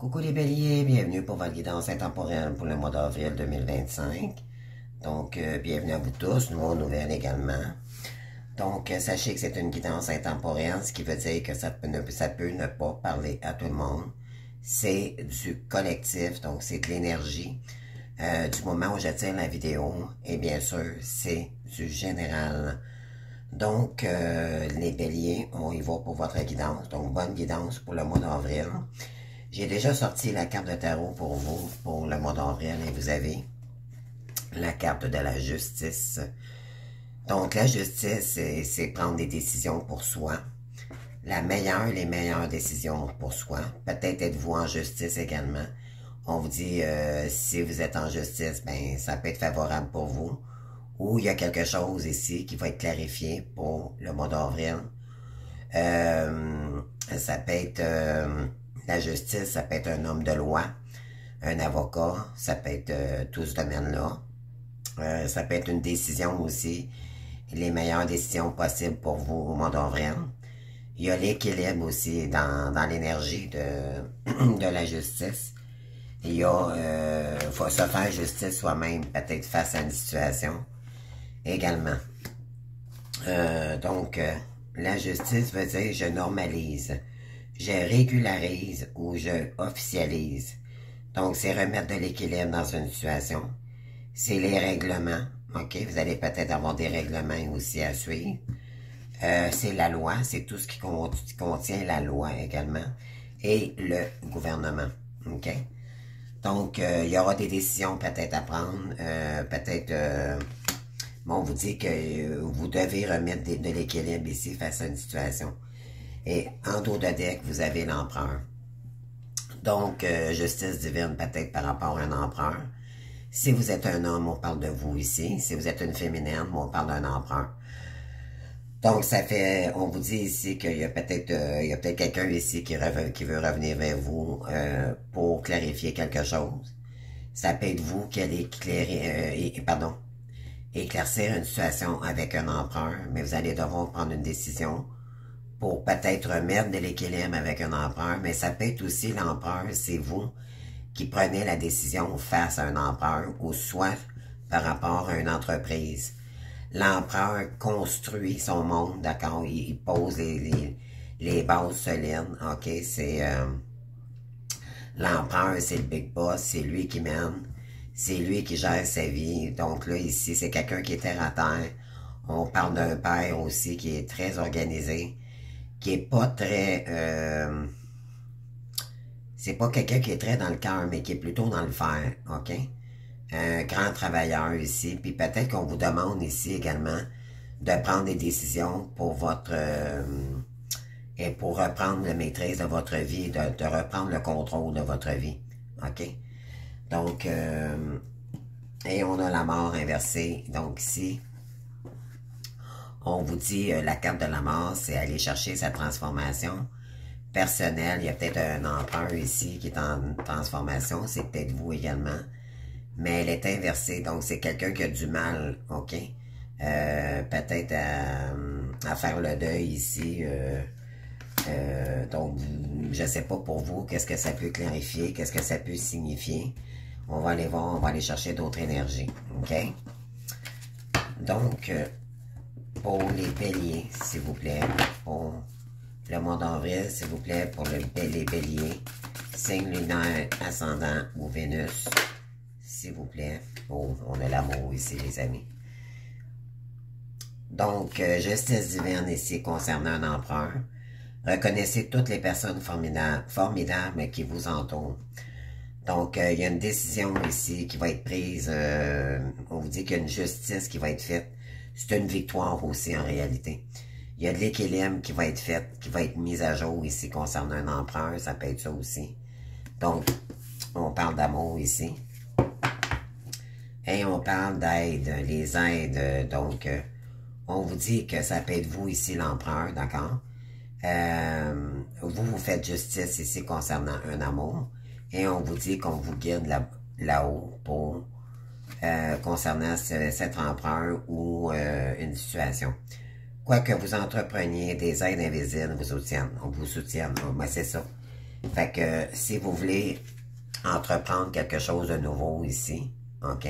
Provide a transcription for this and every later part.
Coucou les béliers, bienvenue pour votre guidance intemporelle pour le mois d'avril 2025. Donc, bienvenue à vous tous, nouveau nouvelle également. Donc, sachez que c'est une guidance intemporelle, ce qui veut dire que ça peut ne pas parler à tout le monde. C'est du collectif, donc c'est de l'énergie. Du moment où je tire la vidéo, et bien sûr, c'est du général. Donc, les béliers, on y va pour votre guidance. Donc, bonne guidance pour le mois d'avril. J'ai déjà sorti la carte de tarot pour vous, pour le mois d'avril, et vous avez la carte de la justice. Donc, la justice, c'est prendre des décisions pour soi. Les meilleures décisions pour soi. Peut-être êtes-vous en justice également. On vous dit, si vous êtes en justice, ben ça peut être favorable pour vous. Ou il y a quelque chose ici qui va être clarifié pour le mois d'avril. Ça peut être... la justice, ça peut être un homme de loi, un avocat, ça peut être tout ce domaine-là. Ça peut être une décision aussi, les meilleures décisions possibles pour vous au mois d'avril. Il y a l'équilibre aussi dans l'énergie de la justice. Il y a, faut se faire justice soi-même, peut-être face à une situation également. Donc, la justice veut dire je normalise. Je régularise ou je officialise. Donc, c'est remettre de l'équilibre dans une situation. C'est les règlements. OK? Vous allez peut-être avoir des règlements aussi à suivre. C'est la loi. C'est tout ce qui contient la loi également. Et le gouvernement. OK? Donc, il y aura des décisions peut-être à prendre. Bon, on vous dit que vous devez remettre de l'équilibre ici face à une situation. Et en dos de deck, vous avez l'empereur. Donc, justice divine peut-être par rapport à un empereur. Si vous êtes un homme, on parle de vous ici. Si vous êtes une féminine, on parle d'un empereur. Donc, ça fait, on vous dit ici qu'il y a peut-être quelqu'un ici qui veut revenir vers vous pour clarifier quelque chose. Ça peut être vous qui allez éclaircir une situation avec un empereur, mais vous allez devoir prendre une décision pour peut-être remettre de l'équilibre avec un empereur, mais ça peut être aussi l'empereur, c'est vous qui prenez la décision face à un empereur ou soit par rapport à une entreprise. L'empereur construit son monde, d'accord? Il pose les bases solides, ok? C'est l'empereur, c'est le big boss, c'est lui qui mène, c'est lui qui gère sa vie. Donc là, ici, c'est quelqu'un qui est terre à terre. On parle d'un père aussi qui est très organisé, qui est pas très... c'est pas quelqu'un qui est très dans le cœur, mais qui est plutôt dans le faire, ok? Un grand travailleur ici, puis peut-être qu'on vous demande ici également de prendre des décisions pour votre... et pour reprendre la maîtrise de votre vie, de reprendre le contrôle de votre vie, ok? Donc, et on a la mort inversée, donc ici... On vous dit, la carte de la mort, c'est aller chercher sa transformation personnelle. Il y a peut-être un empereur ici qui est en transformation. C'est peut-être vous également. Mais elle est inversée. Donc, c'est quelqu'un qui a du mal, OK? Peut-être à faire le deuil ici. Donc, je ne sais pas pour vous, qu'est-ce que ça peut clarifier, qu'est-ce que ça peut signifier. On va aller voir, on va aller chercher d'autres énergies, OK? Donc... pour les béliers, s'il vous plaît, pour le mois d'avril, s'il vous plaît, pour les béliers, signe lunaire, ascendant ou Vénus, s'il vous plaît. Oh, on a l'amour ici, les amis. Donc, justice divine ici concernant un empereur. Reconnaissez toutes les personnes formidables qui vous entourent. Donc, il y a une décision ici qui va être prise. On vous dit qu'il y a une justice qui va être faite. C'est une victoire aussi en réalité. Il y a de l'équilibre qui va être fait, qui va être mis à jour ici concernant un empereur, ça peut être ça aussi. Donc, on parle d'amour ici. Et on parle d'aide, les aides. Donc, on vous dit que ça peut être vous ici l'empereur, d'accord? Vous faites justice ici concernant un amour. Et on vous dit qu'on vous guide là-haut pour... concernant cet empereur ou une situation. Quoi que vous entrepreniez, des aides invisibles vous soutiennent. On vous soutient. Ben, c'est ça. Fait que si vous voulez entreprendre quelque chose de nouveau ici, OK?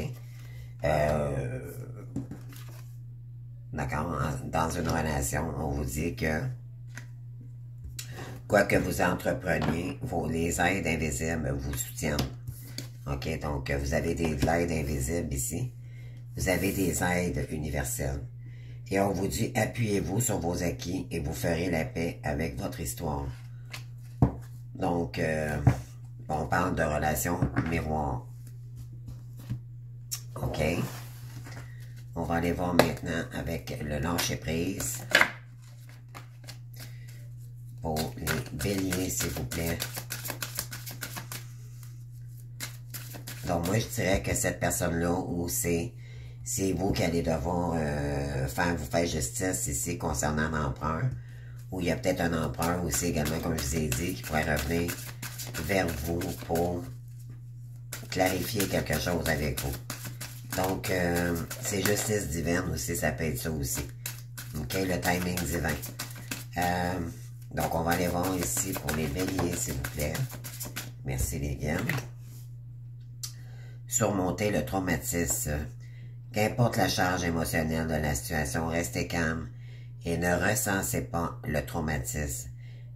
D'accord? Dans une relation, on vous dit que quoi que vous entrepreniez, les aides invisibles vous soutiennent. OK? Donc, vous avez de l'aide invisible ici. Vous avez des aides universelles. Et on vous dit, appuyez-vous sur vos acquis et vous ferez la paix avec votre histoire. Donc, on parle de relations miroirs. OK? On va aller voir maintenant avec le lâcher-prise. Pour les béliers, s'il vous plaît. Donc, moi, je dirais que cette personne-là, ou c'est vous qui allez devoir vous faire justice ici concernant l'empereur. Ou il y a peut-être un empereur aussi également, comme je vous ai dit, qui pourrait revenir vers vous pour clarifier quelque chose avec vous. Donc, c'est justice divine aussi, ça peut être ça aussi. OK, le timing divin. Donc, on va aller voir ici pour les béliers, s'il vous plaît. Merci, les gars. Surmonter le traumatisme. Qu'importe la charge émotionnelle de la situation, restez calme et ne recensez pas le traumatisme.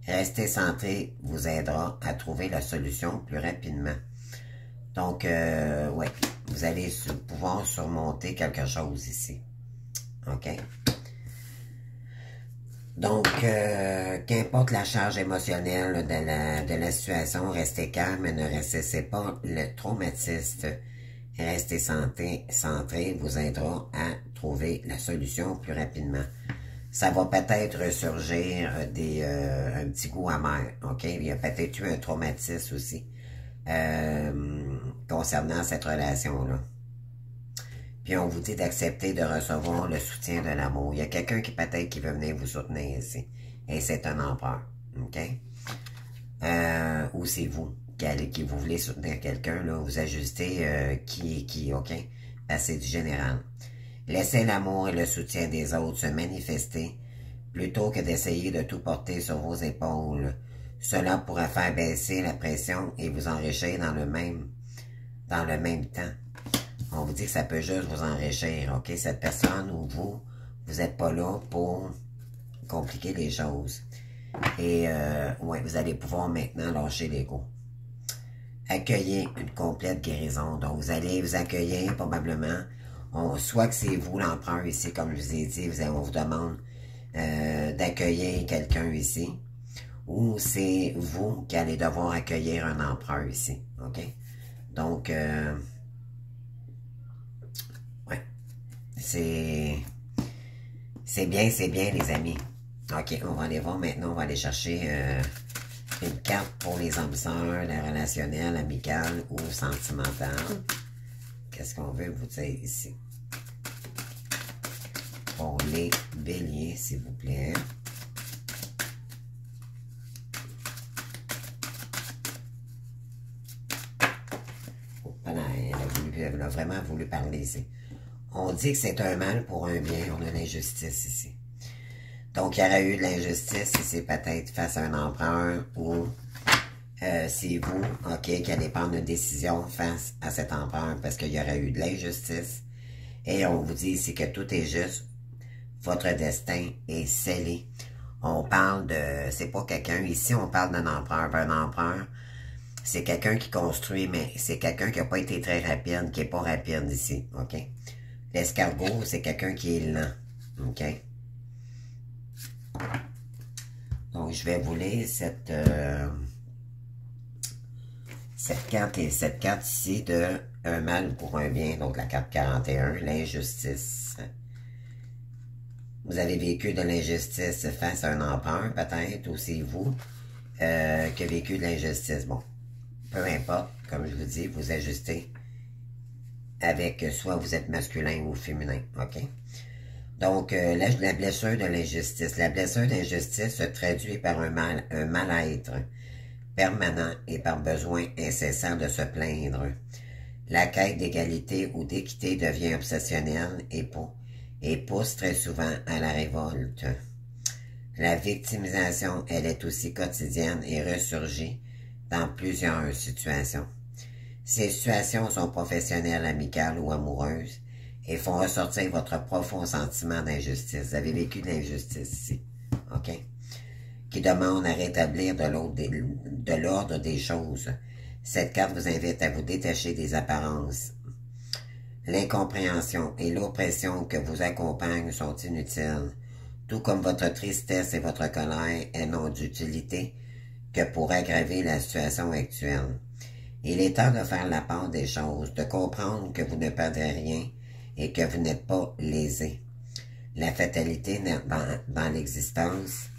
Rester centré vous aidera à trouver la solution plus rapidement. Donc, ouais, vous allez pouvoir surmonter quelque chose ici. OK? Donc, qu'importe la charge émotionnelle de la situation, restez calme et ne recessez pas le traumatisme. Rester centré vous aidera à trouver la solution plus rapidement. Ça va peut-être ressurgir un petit goût amer, OK? Il y a peut-être eu un traumatisme aussi concernant cette relation-là. Puis on vous dit d'accepter de recevoir le soutien de l'amour. Il y a quelqu'un qui peut-être qui veut venir vous soutenir ici. Et c'est un empereur, OK? Ou c'est vous qui vous voulez soutenir quelqu'un, là, vous ajustez qui est qui, OK? Parce que c'est du général. Laissez l'amour et le soutien des autres se manifester plutôt que d'essayer de tout porter sur vos épaules. Cela pourra faire baisser la pression et vous enrichir dans le même temps. On vous dit que ça peut juste vous enrichir, OK? Cette personne ou vous n'êtes pas là pour compliquer les choses. Et, ouais, vous allez pouvoir maintenant lâcher l'ego. Accueillez une complète guérison. Donc, vous allez vous accueillir probablement. Soit que c'est vous l'empereur ici, comme je vous ai dit, on vous demande d'accueillir quelqu'un ici. Ou c'est vous qui allez devoir accueillir un empereur ici. OK? Donc, ouais. C'est bien, les amis. OK, on va aller voir maintenant. On va aller chercher une carte pour les âmes sœurs, la relationnelle, amicale ou sentimentale. Qu'est-ce qu'on veut vous dire ici? Pour les béliers, s'il vous plaît. Elle a vraiment voulu parler ici. On dit que c'est un mal pour un bien. On a l'injustice ici. Donc, il y aurait eu de l'injustice ici, peut-être face à un empereur ou c'est vous, OK, qui allez prendre une décision face à cet empereur parce qu'il y aurait eu de l'injustice. Et on vous dit ici que tout est juste. Votre destin est scellé. On parle de... C'est pas quelqu'un... Ici, on parle d'un empereur. Un empereur, c'est quelqu'un qui construit, mais c'est quelqu'un qui n'a pas été très rapide, qui n'est pas rapide ici, OK? L'escargot, c'est quelqu'un qui est lent, OK? Donc, je vais vous lire cette carte ici de un mal pour un bien, donc la carte 41, l'injustice. Vous avez vécu de l'injustice face à un empereur, peut-être, ou c'est vous qui avez vécu de l'injustice. Bon, peu importe, comme je vous dis, vous ajustez avec soit vous êtes masculin ou féminin, OK? Donc, la blessure de l'injustice. La blessure d'injustice se traduit par un mal-être permanent et par besoin incessant de se plaindre. La quête d'égalité ou d'équité devient obsessionnelle et pousse très souvent à la révolte. La victimisation, elle est aussi quotidienne et ressurgit dans plusieurs situations. Ces situations sont professionnelles, amicales ou amoureuses et font ressortir votre profond sentiment d'injustice. Vous avez vécu de l'injustice ici, ok? Qui demande à rétablir de l'ordre des choses. Cette carte vous invite à vous détacher des apparences. L'incompréhension et l'oppression que vous accompagnent sont inutiles, tout comme votre tristesse et votre colère n'ont d'utilité que pour aggraver la situation actuelle. Il est temps de faire la part des choses, de comprendre que vous ne perdez rien et que vous n'êtes pas lésé. La fatalité dans l'existence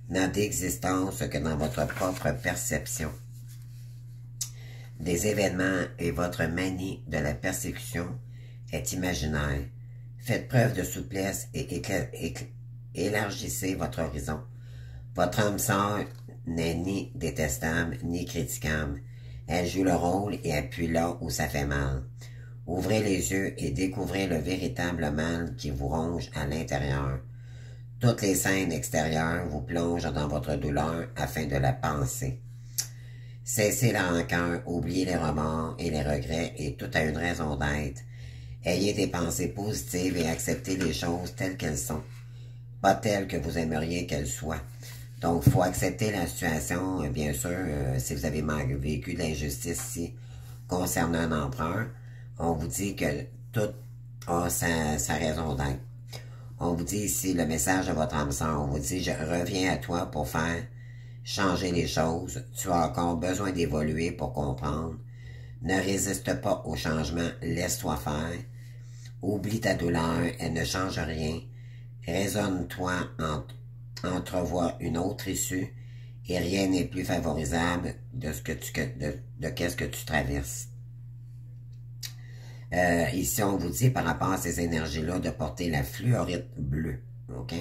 n'a d'existence que dans votre propre perception des événements et votre manie de la persécution est imaginaire. Faites preuve de souplesse et élargissez votre horizon. Votre âme sœur n'est ni détestable ni critiquable. Elle joue le rôle et appuie là où ça fait mal. Ouvrez les yeux et découvrez le véritable mal qui vous ronge à l'intérieur. Toutes les scènes extérieures vous plongent dans votre douleur afin de la penser. Cessez la rancœur, oubliez les remords et les regrets et tout a une raison d'être. Ayez des pensées positives et acceptez les choses telles qu'elles sont, pas telles que vous aimeriez qu'elles soient. Donc, il faut accepter la situation, bien sûr, si vous avez vécu de l'injustice ici concernant un empereur, on vous dit que tout a sa raison d'être. On vous dit ici le message de votre âme sœur, on vous dit « Je reviens à toi pour faire changer les choses, tu as encore besoin d'évoluer pour comprendre. Ne résiste pas au changement, laisse-toi faire. Oublie ta douleur, elle ne change rien. Raisonne-toi, entrevois une autre issue et rien n'est plus favorisable de qu'est-ce que tu traverses. » Ici, on vous dit par rapport à ces énergies-là de porter la fluorite bleue. OK?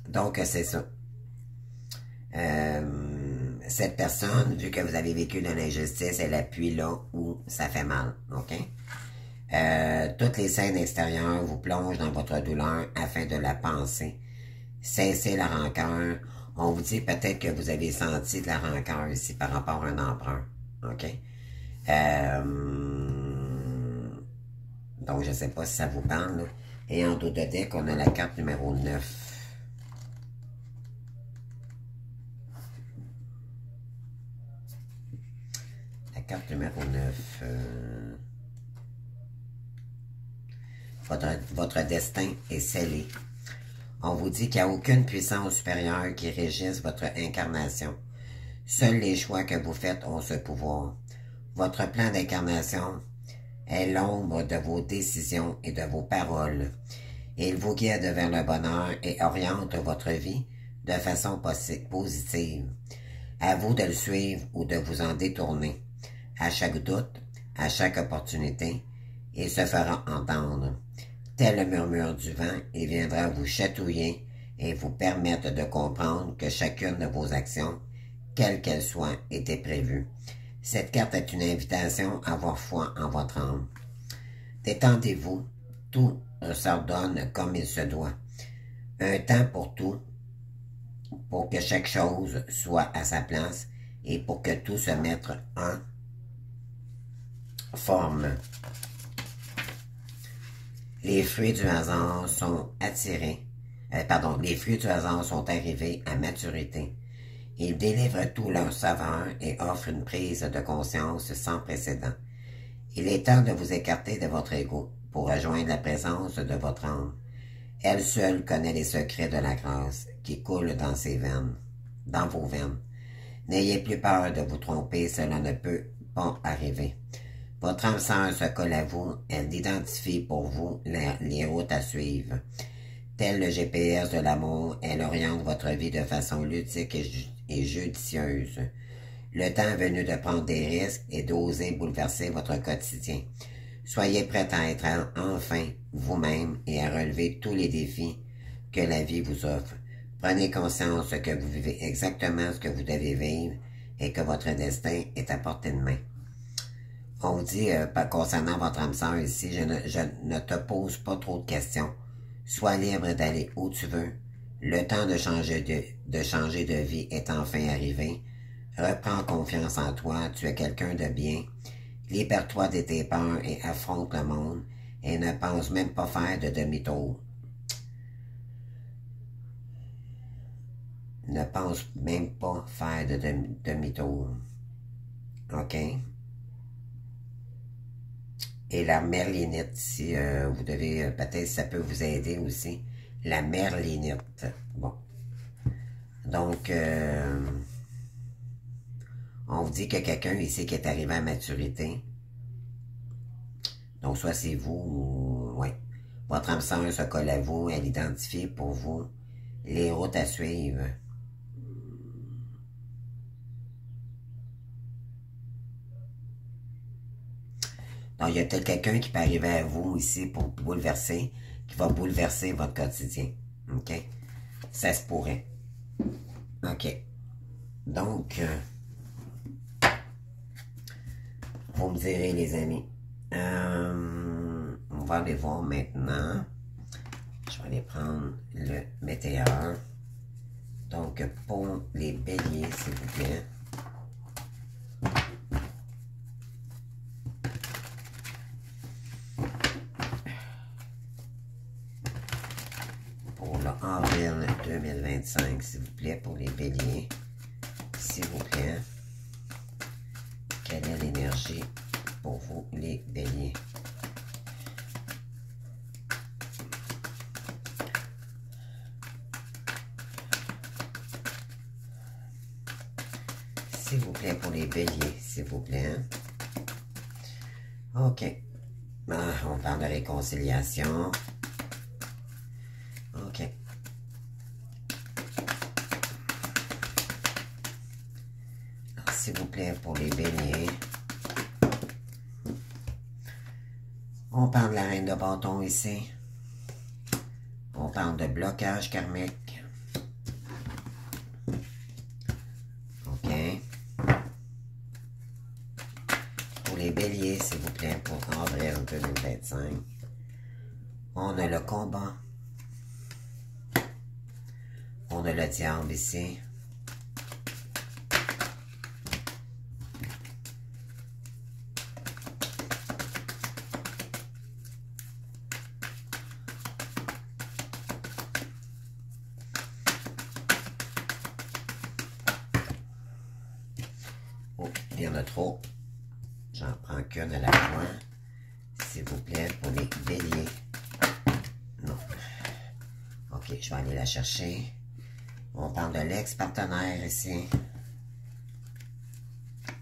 Donc, c'est ça. Cette personne, vu que vous avez vécu de l'injustice, elle appuie là où ça fait mal. OK? Toutes les scènes extérieures vous plongent dans votre douleur afin de la penser. Cessez la rancœur. On vous dit peut-être que vous avez senti de la rancœur ici par rapport à un emprunt. OK? Donc, je ne sais pas si ça vous parle. Là. Et en dos de deck, on a la carte numéro 9. La carte numéro 9. Votre destin est scellé. On vous dit qu'il n'y a aucune puissance supérieure qui régisse votre incarnation. Seuls les choix que vous faites ont ce pouvoir. Votre plan d'incarnation est l'ombre de vos décisions et de vos paroles. Il vous guide vers le bonheur et oriente votre vie de façon positive. À vous de le suivre ou de vous en détourner. À chaque doute, à chaque opportunité, il se fera entendre. Tel le murmure du vent, il viendra vous chatouiller et vous permettre de comprendre que chacune de vos actions, quelle qu'elle soit, était prévue. Cette carte est une invitation à avoir foi en votre âme. Détendez-vous, tout s'ordonne comme il se doit. Un temps pour tout, pour que chaque chose soit à sa place et pour que tout se mette en forme. Les fruits du hasard sont les fruits du hasard sont arrivés à maturité. Ils délivrent tout leur saveur et offrent une prise de conscience sans précédent. Il est temps de vous écarter de votre ego pour rejoindre la présence de votre âme. Elle seule connaît les secrets de la grâce qui coulent dans ses veines, dans vos veines. N'ayez plus peur de vous tromper, cela ne peut pas arriver. Votre âme sœur se colle à vous, elle identifie pour vous les routes à suivre. Tel le GPS de l'amour, elle oriente votre vie de façon ludique et judicieuse. Le temps est venu de prendre des risques et d'oser bouleverser votre quotidien. Soyez prêt à être enfin vous-même et à relever tous les défis que la vie vous offre. Prenez conscience que vous vivez exactement ce que vous devez vivre et que votre destin est à portée de main. On vous dit, concernant votre âme sœur ici, je ne te pose pas trop de questions. Sois libre d'aller où tu veux. Le temps de changer de changer de vie est enfin arrivé. Reprends confiance en toi, tu es quelqu'un de bien. Libère-toi de tes peurs et affronte le monde et ne pense même pas faire de demi-tour. Ne pense même pas faire de demi-tour. OK? Et la merlinite, si vous devez, peut-être ça peut vous aider aussi. La merlinite. Bon. Donc, on vous dit que quelqu'un ici qui est arrivé à maturité. Donc, soit c'est vous ou... Oui. Votre âme sœur se colle à vous, elle identifie pour vous les routes à suivre. Donc, il y a peut-être quelqu'un qui peut arriver à vous ici pour bouleverser, qui va bouleverser votre quotidien. OK? Ça se pourrait. OK. Donc, vous me direz, les amis. On va aller voir maintenant. Je vais aller prendre le météore. Donc, pour les béliers, s'il vous plaît. Pour le avril 2025, s'il vous plaît, pour les béliers. S'il vous plaît. Quelle est l'énergie pour vous, les béliers? S'il vous plaît, pour les béliers, s'il vous plaît. OK. Ah, on parle de réconciliation. OK. S'il vous plaît, pour les béliers. On parle de la reine de bâton ici. On parle de blocage karmique. OK. Pour les béliers, s'il vous plaît, pour avril 2025. On a le combat. On a le diable ici. Oh, il y en a trop. J'en prends qu'une à la fois. S'il vous plaît, pour les béliers. Non. OK, je vais aller la chercher. On parle de l'ex-partenaire ici.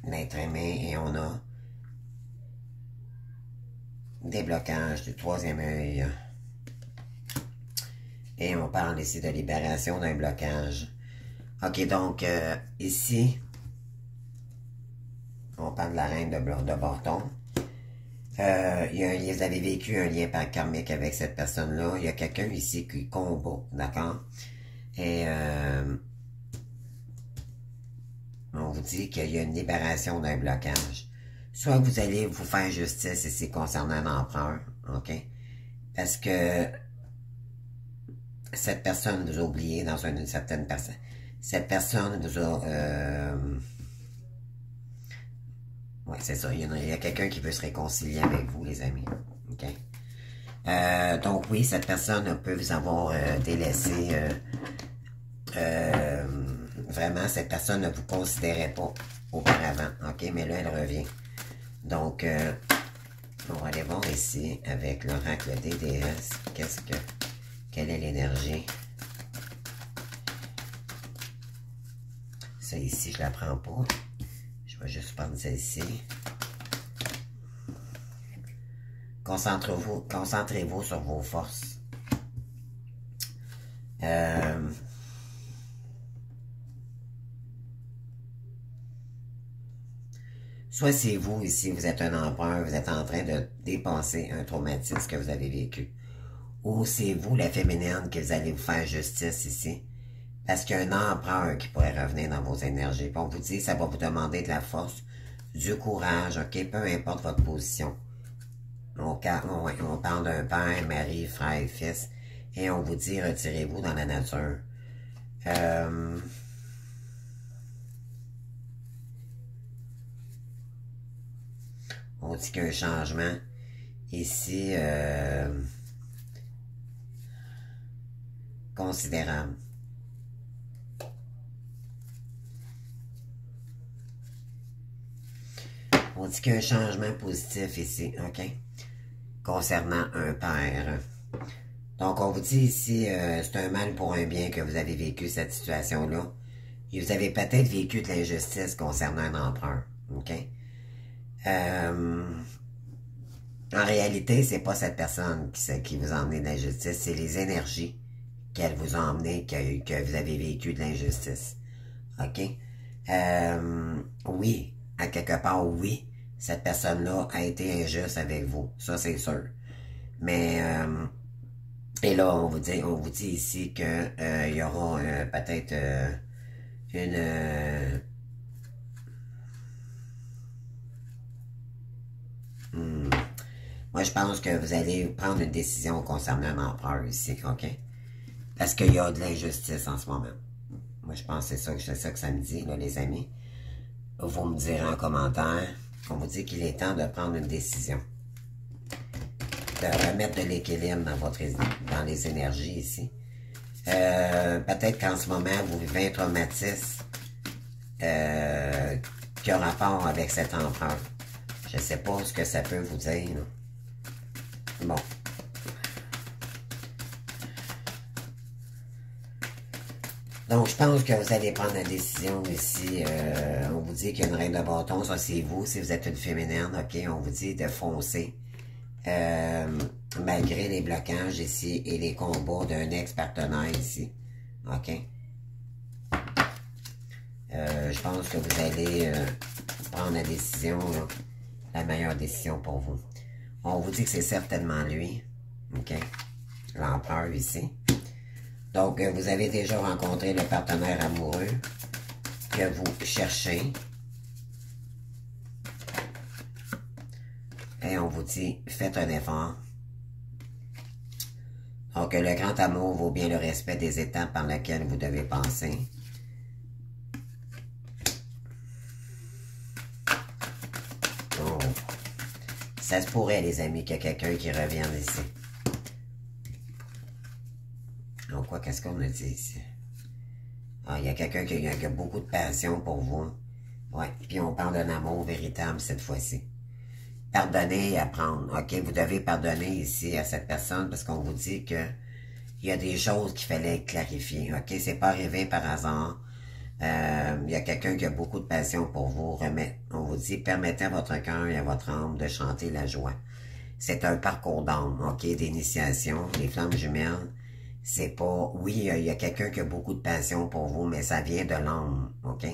L'être aimé et on a déblocage du troisième œil. Et on parle ici de libération d'un blocage. OK, donc ici, on parle de la reine de bâton. Vous avez vécu un lien karmique avec cette personne-là. Il y a quelqu'un ici qui combat, d'accord? Et on vous dit qu'il y a une libération d'un blocage. Soit vous allez vous faire justice ici concernant l'empereur, OK? Parce que cette personne vous a oublié dans une certaine personne. Cette personne vous a... ouais, c'est ça. Il y a quelqu'un qui veut se réconcilier avec vous, les amis. OK? Donc oui, cette personne peut vous avoir délaissé. Vraiment, cette personne ne vous considérait pas auparavant. OK? Mais là, elle revient. Donc, on va aller voir ici avec l'oracle DDS. Quelle est l'énergie? Ça ici, je la prends pas. Je vais juste prendre celle-ci. Concentrez-vous sur vos forces. Soit c'est vous ici, vous êtes un empereur, vous êtes en train de dépasser un traumatisme que vous avez vécu. Ou c'est vous, la féminine, que vous allez vous faire justice ici. Parce qu'il y a un empereur qui pourrait revenir dans vos énergies. Puis on vous dit, ça va vous demander de la force, du courage, OK? Peu importe votre position. On parle d'un père, mari, frère, fils. Et on vous dit, retirez-vous dans la nature. On dit qu'il y a un changement ici considérable. On dit qu'il y a un changement positif ici, OK? Concernant un père. Donc, on vous dit ici, c'est un mal pour un bien que vous avez vécu cette situation-là. Et vous avez peut-être vécu de l'injustice concernant un empereur, OK? En réalité, c'est pas cette personne qui vous a emmené de l'injustice, c'est les énergies qu'elle vous a emmené, que vous avez vécu de l'injustice. OK? Oui, à quelque part, oui, cette personne-là a été injuste avec vous. Ça, c'est sûr. Mais, et là, on vous dit ici que il y aura peut-être une... Moi, je pense que vous allez prendre une décision concernant un empereur ici, OK? Parce qu'il y a de l'injustice en ce moment. Moi, je pense que c'est ça que ça me dit, là, les amis. Vous me direz en commentaire. On vous dit qu'il est temps de prendre une décision. De remettre de l'équilibre dans les énergies ici. Peut-être qu'en ce moment, vous vivez un traumatisme qui a rapport avec cet empereur. Je ne sais pas ce que ça peut vous dire. Là. Bon. Donc, je pense que vous allez prendre la décision ici. On vous dit qu'il y a une reine de bâton, ça c'est vous. Si vous êtes une féminine, OK, on vous dit de foncer. Malgré les blocages ici et les combats d'un ex-partenaire ici. OK? Je pense que vous allez prendre la décision, là, la meilleure décision pour vous. On vous dit que c'est certainement lui. OK? L'empereur ici. Donc, vous avez déjà rencontré le partenaire amoureux que vous cherchez. Et on vous dit, faites un effort. Donc, le grand amour vaut bien le respect des étapes par lesquelles vous devez passer. Oh. Ça se pourrait, les amis, qu'il y ait quelqu'un qui revienne ici. Donc, quoi, qu'est-ce qu'on a dit ici? Ah, il y a quelqu'un qui a beaucoup de passion pour vous. Ouais, puis on parle d'un amour véritable cette fois-ci. Pardonner et apprendre. OK, vous devez pardonner ici à cette personne parce qu'on vous dit que il y a des choses qu'il fallait clarifier. OK, c'est pas arrivé par hasard. Il y a quelqu'un qui a beaucoup de passion pour vous. On vous dit, permettez à votre cœur et à votre âme de chanter la joie. C'est un parcours d'âme, OK, d'initiation. Les flammes jumelles, c'est pas... Oui, il y a quelqu'un qui a beaucoup de passion pour vous, mais ça vient de l'âme, OK?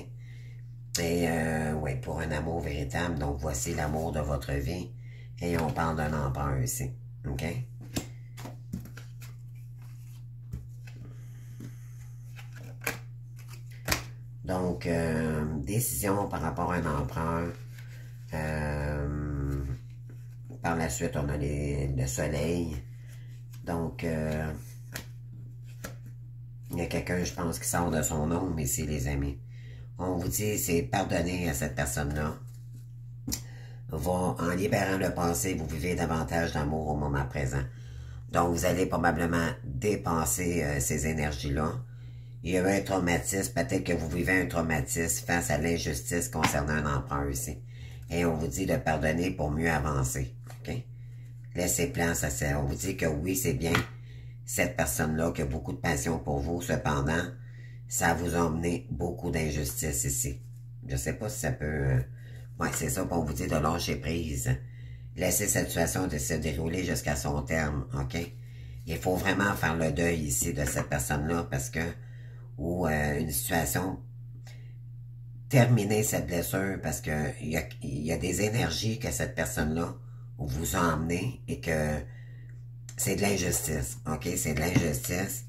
Et oui, pour un amour véritable, donc voici l'amour de votre vie. Et on parle d'un empereur ici. OK? Donc, décision par rapport à un empereur. Par la suite, on a le soleil. Donc, il y a quelqu'un, je pense, qui sort de son ombre ici, les amis. On vous dit, c'est pardonner à cette personne-là. En libérant le passé, vous vivez davantage d'amour au moment présent. Donc, vous allez probablement dépenser ces énergies-là. Il y a eu un traumatisme, peut-être que vous vivez un traumatisme face à l'injustice concernant un empereur ici. Et on vous dit de pardonner pour mieux avancer. OK? Laissez place à ça. On vous dit que oui, c'est bien cette personne-là qui a beaucoup de passion pour vous. Cependant, ça vous a emmené beaucoup d'injustice ici. Je ne sais pas si ça peut... Ouais, c'est ça qu'on vous dit de lâcher prise. Laissez cette situation de se dérouler jusqu'à son terme, OK? Il faut vraiment faire le deuil ici de cette personne-là parce que... Ou une situation... Terminer cette blessure parce que il y a des énergies que cette personne-là vous a emmené et que c'est de l'injustice, OK? C'est de l'injustice.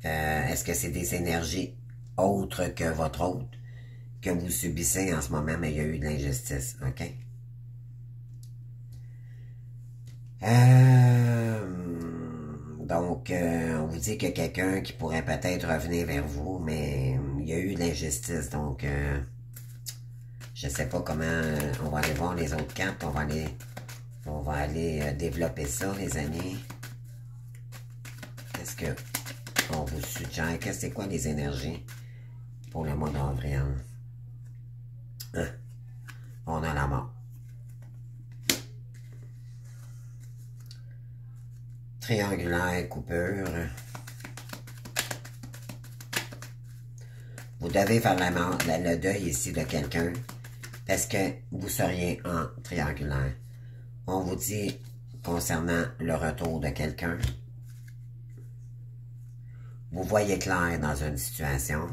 Est-ce que c'est des énergies autres que votre autre que vous subissez en ce moment, mais il y a eu de l'injustice, OK? Donc, on vous dit qu'il y a quelqu'un qui pourrait peut-être revenir vers vous, mais il y a eu de l'injustice, donc je sais pas comment, on va aller voir les autres cartes, on va aller développer ça, les amis. Qu'est-ce que on vous suggère? Qu'est-ce que c'est quoi les énergies pour le mois d'avril? Hein? On a la mort. Triangulaire, coupure. Vous devez faire le deuil ici de quelqu'un parce que vous seriez en triangulaire. On vous dit concernant le retour de quelqu'un, vous voyez clair dans une situation.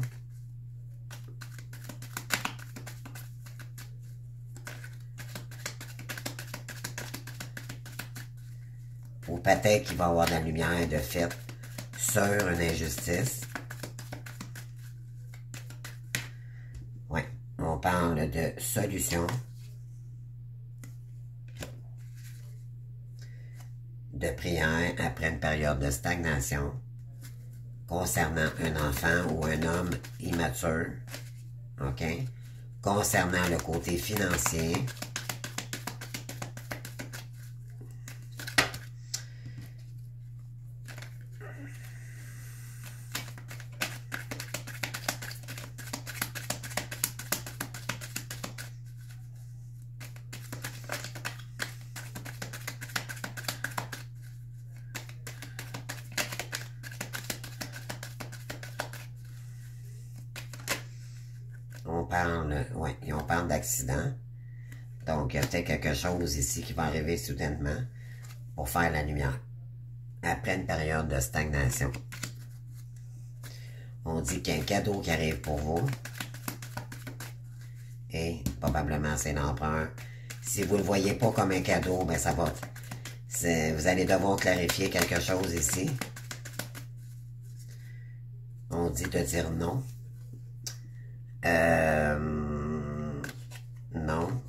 Ou peut-être qu'il va y avoir de la lumière de fait sur une injustice. Oui, on parle de solution, de prière après une période de stagnation concernant un enfant ou un homme immature, ok? Concernant le côté financier, on parle d'accident. Donc, il y a peut-être quelque chose ici qui va arriver soudainement pour faire la lumière. Après une période de stagnation. On dit qu'il y a un cadeau qui arrive pour vous. Et probablement c'est l'empereur. Si vous ne le voyez pas comme un cadeau, ben ça va. Vous allez devoir clarifier quelque chose ici. On dit de dire non. Non.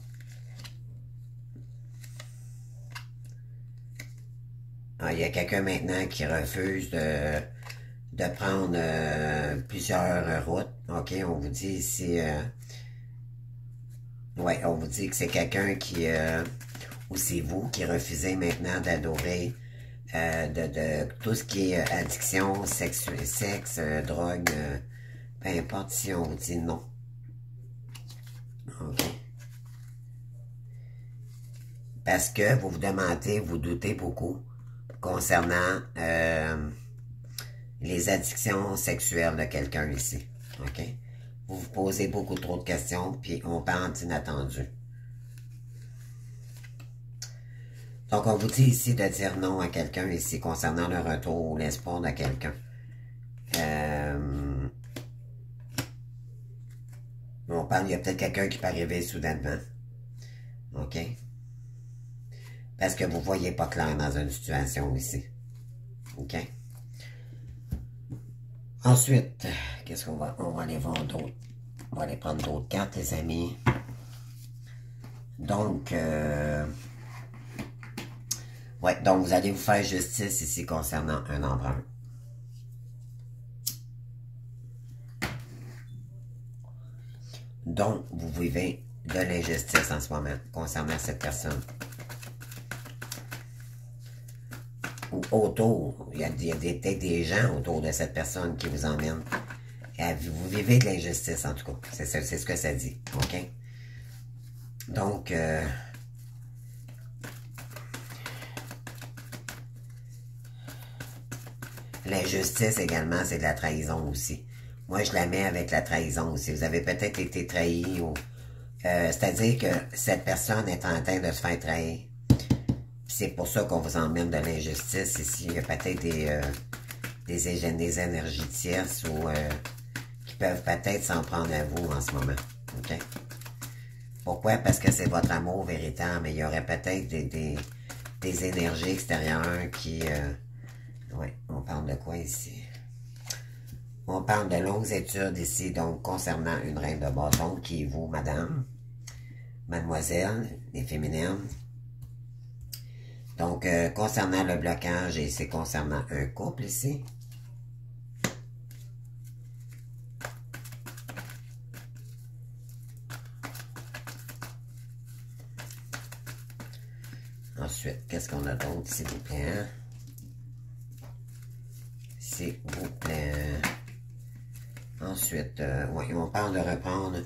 Ah, il y a quelqu'un maintenant qui refuse de prendre plusieurs routes. OK, on vous dit ici... ouais, on vous dit que c'est quelqu'un qui... ou c'est vous qui refusez maintenant d'adorer de tout ce qui est addiction, sexe, drogue, peu importe si on vous dit non. OK. Parce que vous vous demandez, vous doutez beaucoup concernant les addictions sexuelles de quelqu'un ici. OK? Vous vous posez beaucoup trop de questions, puis on parle d'inattendu. Donc, on vous dit ici de dire non à quelqu'un ici concernant le retour ou l'espoir de quelqu'un. On parle, il y a peut-être quelqu'un qui peut arriver soudainement. OK? Parce que vous ne voyez pas clair dans une situation ici. OK? Ensuite, qu'est-ce qu'on va... On va aller voir d'autres... On va aller prendre d'autres cartes, les amis. Donc, ouais, donc vous allez vous faire justice ici concernant un emprunt. Donc, vous vivez de l'injustice en ce moment concernant cette personne. Ou autour, il y a peut-être des gens autour de cette personne qui vous emmènent. Vous vivez de l'injustice en tout cas. C'est ce que ça dit. OK? Donc, l'injustice également, c'est de la trahison aussi. Moi, je la mets avec la trahison aussi. Vous avez peut-être été trahi ou... c'est-à-dire que cette personne est en train de se faire trahir. C'est pour ça qu'on vous emmène de l'injustice ici. Il y a peut-être des énergies tierces ou qui peuvent peut-être s'en prendre à vous en ce moment. OK? Pourquoi? Parce que c'est votre amour véritable, mais il y aurait peut-être des énergies extérieures qui... oui, on parle de quoi ici? On parle de longues études ici, donc concernant une reine de bâton qui est vous, madame, mademoiselle, les féminines. Donc, concernant le blocage, et c'est concernant un couple ici. Ensuite, qu'est-ce qu'on a d'autre, s'il vous plaît? S'il vous plaît. Ensuite, oui, on parle de reprendre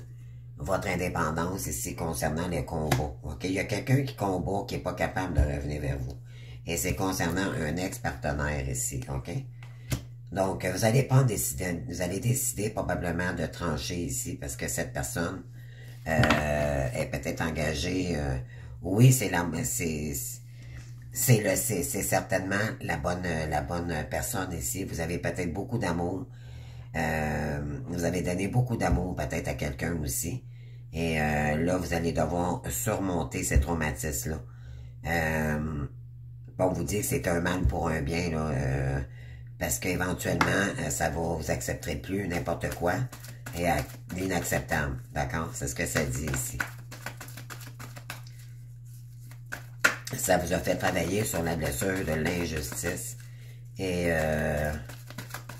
votre indépendance ici concernant les combats. OK? Il y a quelqu'un qui combat qui n'est pas capable de revenir vers vous. Et c'est concernant un ex-partenaire ici. OK? Donc, vous allez décider probablement de trancher ici parce que cette personne est peut-être engagée. Oui, c'est certainement la bonne personne ici. Vous avez peut-être beaucoup d'amour. Vous avez donné beaucoup d'amour peut-être à quelqu'un aussi. Et là, vous allez devoir surmonter ces traumatismes-là. Bon, vous dit que c'est un mal pour un bien, là, parce qu'éventuellement, ça va, vous accepterez plus n'importe quoi et inacceptable. D'accord? C'est ce que ça dit ici. Ça vous a fait travailler sur la blessure de l'injustice. Et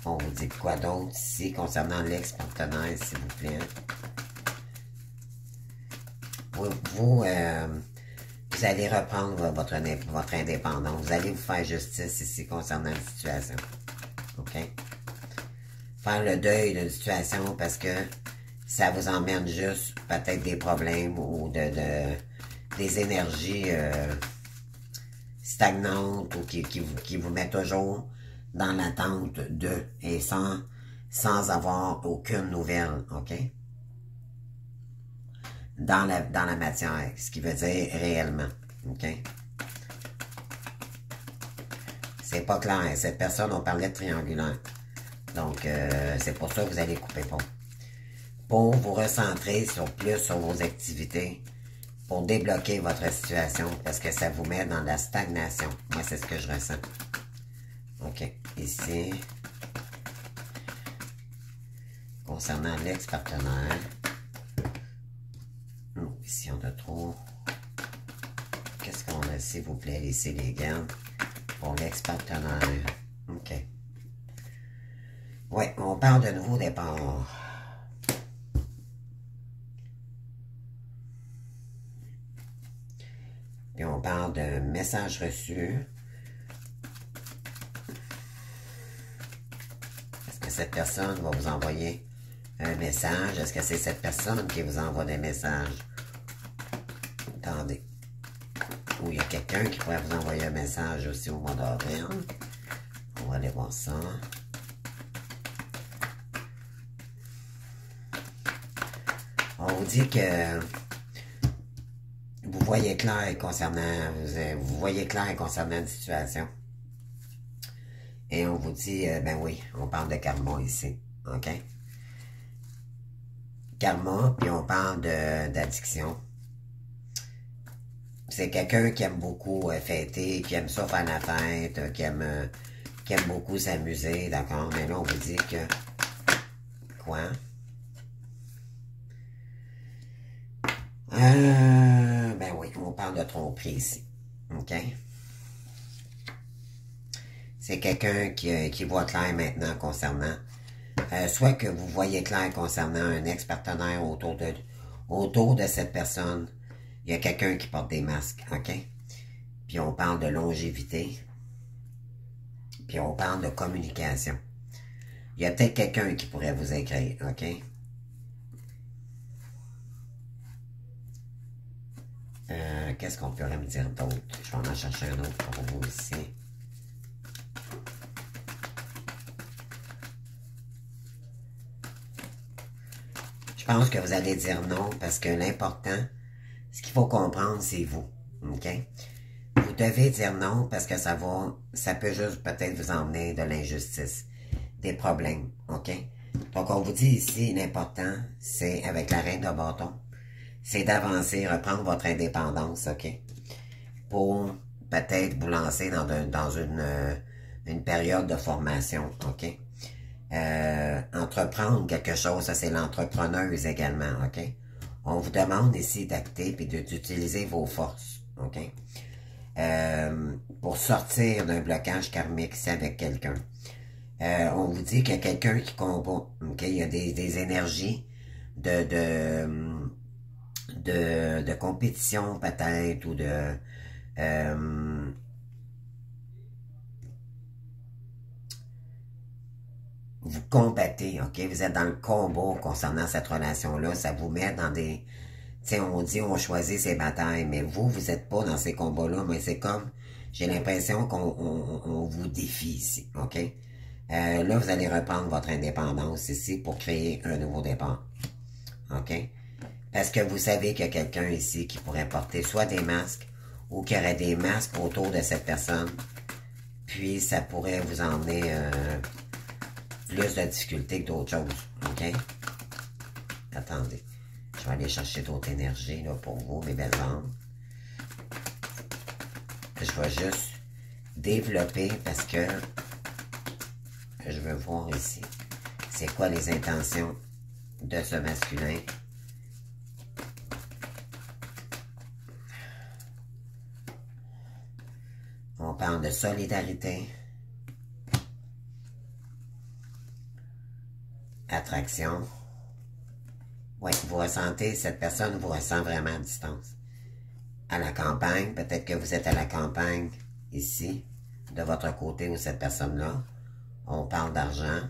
on vous dit quoi d'autre ici concernant l'ex-partenaire, s'il vous plaît? Vous allez reprendre votre indépendance. Vous allez vous faire justice ici concernant la situation. OK? Faire le deuil d'une situation parce que ça vous emmène juste peut-être des problèmes ou des énergies stagnantes ou qui vous mettent toujours dans l'attente de et sans avoir aucune nouvelle. OK? Dans la matière, ce qui veut dire réellement. OK? C'est pas clair. Cette personne, on parlait de triangulaire. Donc, c'est pour ça que vous allez couper pont. Pour vous recentrer plus sur vos activités, pour débloquer votre situation, parce que ça vous met dans la stagnation. Moi, c'est ce que je ressens. OK. Ici, concernant l'ex-partenaire, ici, on a trop. Qu'est-ce qu'on a, s'il vous plaît, ici, les gars, pour l'ex-partenaire. OK. Oui, on parle de nouveau départ. Puis on parle de message reçu. Est-ce que cette personne va vous envoyer un message? Est-ce que c'est cette personne qui vous envoie des messages? Attendez. Ou il y a quelqu'un qui pourrait vous envoyer un message aussi au mois d'avril. On va aller voir ça. On vous dit que vous voyez clair concernant une situation. Et on vous dit, ben oui, on parle de karma ici. OK? Karma, puis on parle d'addiction. C'est quelqu'un qui aime beaucoup fêter, qui aime ça faire la fête, qui aime beaucoup s'amuser, d'accord? Mais là, on vous dit que... Quoi? Ben oui, on parle de tromperie ici. OK? C'est quelqu'un qui voit clair maintenant concernant... soit que vous voyez clair concernant un ex-partenaire autour de cette personne. Il y a quelqu'un qui porte des masques, OK? Puis on parle de longévité. Puis on parle de communication. Il y a peut-être quelqu'un qui pourrait vous écrire, OK? Qu'est-ce qu'on pourrait me dire d'autre? Je vais en chercher un autre pour vous ici. Je pense que vous allez dire non parce que l'important, ce qu'il faut comprendre, c'est vous. OK? Vous devez dire non parce que ça peut juste peut-être vous emmener de l'injustice, des problèmes. OK? Donc, on vous dit ici, l'important, c'est avec la reine de bâton, c'est d'avancer, reprendre votre indépendance, OK? Pour peut-être vous lancer dans une période de formation, OK? Entreprendre quelque chose, ça c'est l'entrepreneuse également, OK? On vous demande ici d'acter et d'utiliser vos forces, OK? pour sortir d'un blocage karmique ici avec quelqu'un. On vous dit qu'il y a quelqu'un qui combat, ok? Il y a des énergies de compétition peut-être, ou vous combattez, ok? Vous êtes dans le combat concernant cette relation-là. Ça vous met dans des... Tu sais, on dit on choisit ses batailles, mais vous n'êtes pas dans ces combats-là, mais c'est comme... J'ai l'impression qu'on vous défie ici, ok? Là, vous allez reprendre votre indépendance ici pour créer un nouveau départ, ok? Parce que vous savez qu'il y a quelqu'un ici qui pourrait porter soit des masques ou qui aurait des masques autour de cette personne. Puis, ça pourrait vous emmener plus de difficultés que d'autres choses. OK? Attendez. Je vais aller chercher d'autres énergies là, pour vous, mes belles âmes. Je vais juste développer parce que je veux voir ici. C'est quoi les intentions de ce masculin? On parle de solidarité, attraction. Oui, vous ressentez, cette personne vous ressent vraiment à distance. À la campagne, peut-être que vous êtes à la campagne, ici, de votre côté ou cette personne-là. On parle d'argent.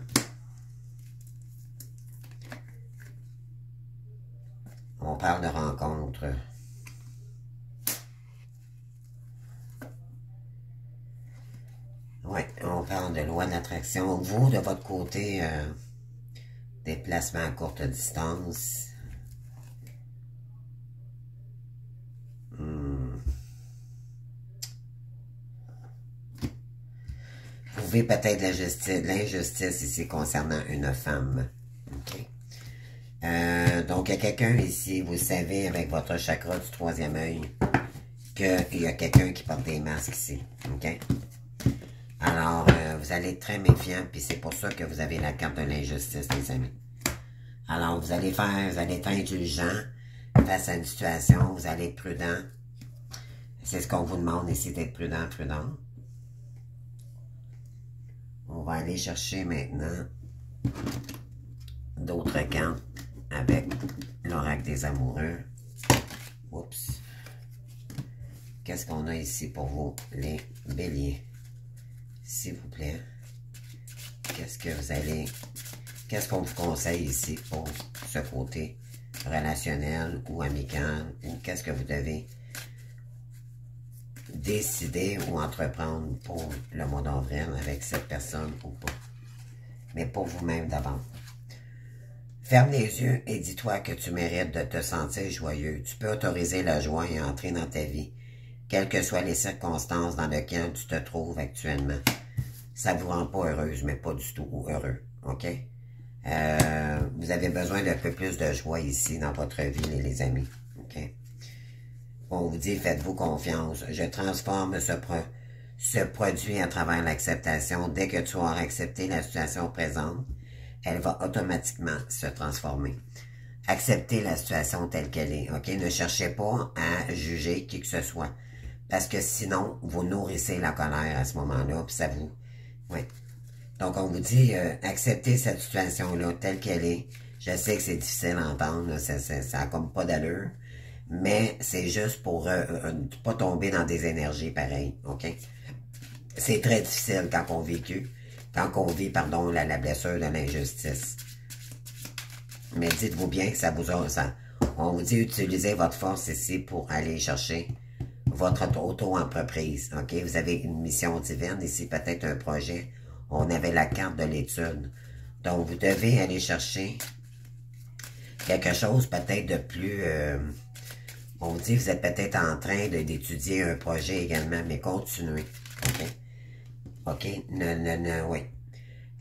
On parle de rencontre. Oui, on parle de loi d'attraction. Vous, de votre côté, déplacement à courte distance. Vous vivez peut-être l'injustice ici concernant une femme. OK. Donc, il y a quelqu'un ici, vous savez, avec votre chakra du troisième œil, qu'il y a quelqu'un qui porte des masques ici. OK? Alors, vous allez être très méfiant, puis c'est pour ça que vous avez la carte de l'injustice, les amis. Alors, vous allez être indulgent face à une situation, vous allez être prudent. C'est ce qu'on vous demande ici, d'être prudent, prudent. On va aller chercher maintenant d'autres cartes avec l'oracle des amoureux. Oups. Qu'est-ce qu'on a ici pour vous, les béliers? S'il vous plaît. Qu'est-ce qu'on vous conseille ici pour ce côté relationnel ou amical? Ou qu'est-ce que vous devez décider ou entreprendre pour le mois d'avril avec cette personne ou pas? Mais pour vous-même d'abord. Ferme les yeux et dis-toi que tu mérites de te sentir joyeux. Tu peux autoriser la joie et entrer dans ta vie, quelles que soient les circonstances dans lesquelles tu te trouves actuellement. Ça ne vous rend pas heureuse, mais pas du tout heureux, OK? Vous avez besoin d'un peu plus de joie ici dans votre vie, les amis, OK? On vous dit, faites-vous confiance. Je transforme ce produit à travers l'acceptation. Dès que tu auras accepté la situation présente, elle va automatiquement se transformer. Acceptez la situation telle qu'elle est, OK? Ne cherchez pas à juger qui que ce soit, parce que sinon, vous nourrissez la colère à ce moment-là, puis ça vous... Oui. Donc, on vous dit, acceptez cette situation-là telle qu'elle est. Je sais que c'est difficile à entendre, ça n'a comme pas d'allure, mais c'est juste pour ne pas tomber dans des énergies pareilles, OK? C'est très difficile quand on vit, pardon, la blessure de l'injustice. Mais dites-vous bien que ça vous a... on vous dit, utilisez votre force ici pour aller chercher votre auto-entreprise, OK? Vous avez une mission divine, ici peut-être un projet. On avait la carte de l'étude. Donc, vous devez aller chercher quelque chose peut-être de plus... on vous dit, vous êtes peut-être en train d'étudier un projet également, mais continuez, OK? OK? Oui.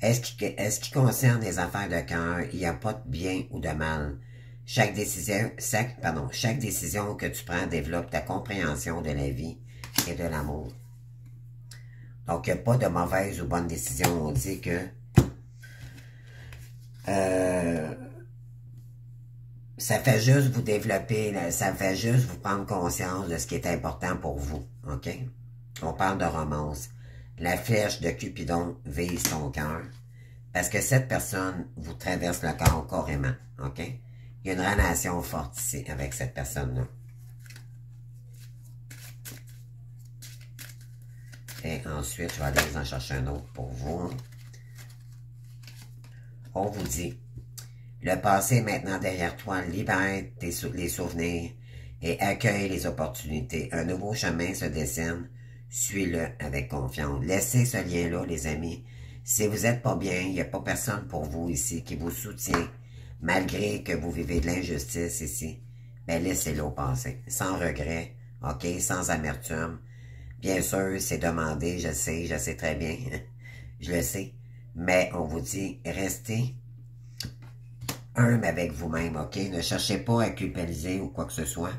Est-ce qui concerne les affaires de cœur, il n'y a pas de bien ou de mal. Chaque décision que tu prends développe ta compréhension de la vie et de l'amour. Donc, il n'y a pas de mauvaise ou bonne décision. On dit que ça fait juste vous développer, ça fait juste vous prendre conscience de ce qui est important pour vous, OK? On parle de romance. La flèche de Cupidon vise ton cœur. Parce que cette personne vous traverse le corps carrément, OK? Il y a une relation forte ici avec cette personne-là. Et ensuite, je vais aller en chercher un autre pour vous. On vous dit, le passé est maintenant derrière toi, libère les souvenirs et accueille les opportunités. Un nouveau chemin se dessine, suis-le avec confiance. Laissez ce lien-là, les amis. Si vous n'êtes pas bien, il n'y a pas personne pour vous ici qui vous soutient, malgré que vous vivez de l'injustice ici. Ben laissez-le au passé, sans regret, OK, sans amertume. Bien sûr, c'est demandé, je sais très bien, je le sais. Mais on vous dit, restez humble avec vous-même, OK? Ne cherchez pas à culpabiliser ou quoi que ce soit.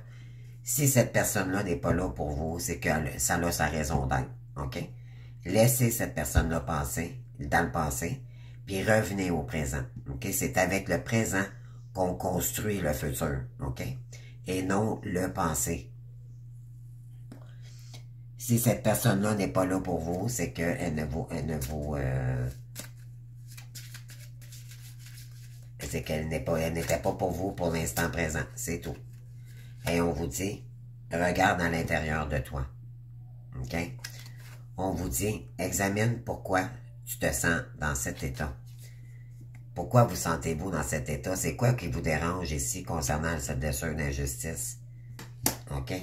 Si cette personne-là n'est pas là pour vous, c'est que ça a sa raison d'être, OK? Laissez cette personne-là passer, dans le passé, puis revenez au présent, OK? C'est avec le présent qu'on construit le futur, OK? Et non le passé. Si cette personne-là n'est pas là pour vous, c'est qu'elle c'est qu'elle n'était pas pour vous pour l'instant présent, c'est tout. Et on vous dit, regarde à l'intérieur de toi, OK? On vous dit, examine pourquoi tu te sens dans cet état. Pourquoi vous sentez-vous dans cet état? C'est quoi qui vous dérange ici concernant cette blessure d'injustice? OK?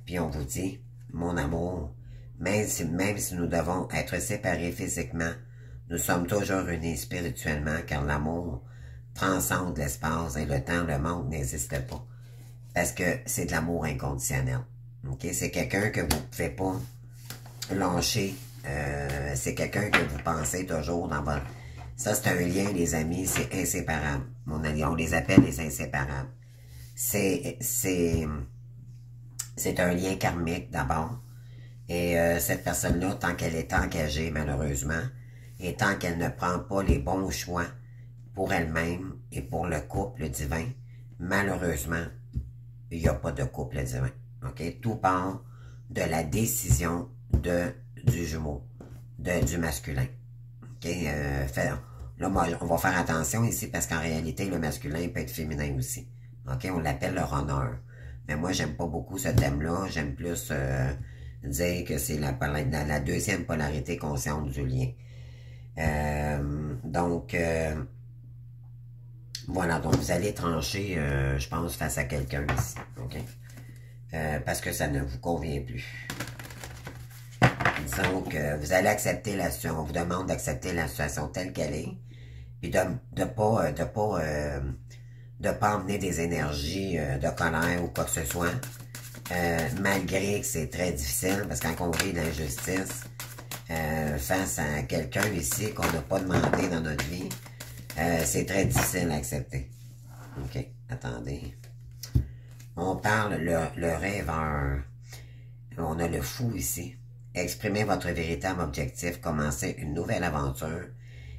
Puis on vous dit, mon amour, même si nous devons être séparés physiquement, nous sommes toujours unis spirituellement car l'amour transcende l'espace et le temps, le monde n'existe pas. Parce que c'est de l'amour inconditionnel. Okay? C'est quelqu'un que vous ne pouvez pas lâcher. C'est quelqu'un que vous pensez toujours dans votre... Ça, c'est un lien, les amis, c'est inséparable. On les appelle les inséparables. C'est un lien karmique d'abord. Et cette personne-là, tant qu'elle est engagée, malheureusement, et tant qu'elle ne prend pas les bons choix pour elle-même et pour le couple divin, malheureusement, il n'y a pas de couple divin. Okay? Tout part de la décision du jumeau, du masculin. Okay? Là, moi, on va faire attention ici parce qu'en réalité, le masculin peut être féminin aussi. Okay? On l'appelle le runner. Mais moi, j'aime pas beaucoup ce thème-là. J'aime plus dire que c'est la deuxième polarité consciente du lien. Voilà, donc vous allez trancher, je pense, face à quelqu'un ici. Okay? Parce que ça ne vous convient plus. Disons que vous allez accepter la situation. On vous demande d'accepter la situation telle qu'elle est. Puis de pas emmener des énergies de colère ou quoi que ce soit. Malgré que c'est très difficile, parce que quand on vit l'injustice face à quelqu'un ici qu'on n'a pas demandé dans notre vie, c'est très difficile à accepter. OK, attendez. On parle le rêveur. On a le fou ici. Exprimez votre véritable objectif, commencez une nouvelle aventure